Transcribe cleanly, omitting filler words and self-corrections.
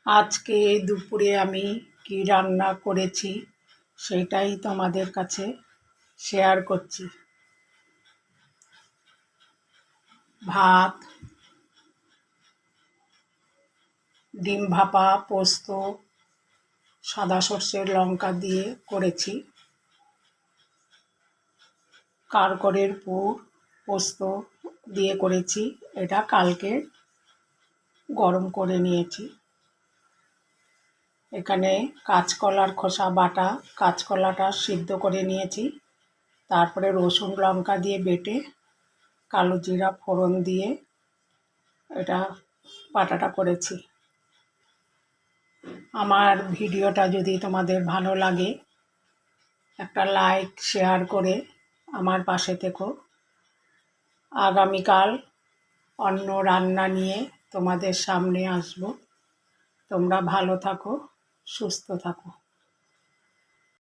আজকে দুপুরে আমি কি রান্না করেছি সেটাই তোমাদের কাছে শেয়ার করছি। ভাত, ডিম ভাপা, পোস্ত, সাদা সর্ষের লঙ্কা দিয়ে করেছি। কারকরের পুর পোস্ত দিয়ে করেছি, এটা কালকে গরম করে নিয়েছি। এখানে কাঁচকলার খোসা বাটা, কাঁচকলাটা সিদ্ধ করে নিয়েছি, তারপরে রসুন লঙ্কা দিয়ে বেটে কালো জিরা ফোড়ন দিয়ে এটা বাটাটা করেছি। আমার ভিডিওটা যদি তোমাদের ভালো লাগে একটা লাইক শেয়ার করে আমার পাশে থেকো। আগামীকাল অন্য রান্না নিয়ে তোমাদের সামনে আসব। তোমরা ভালো থাকো, সুস্থ থাকো।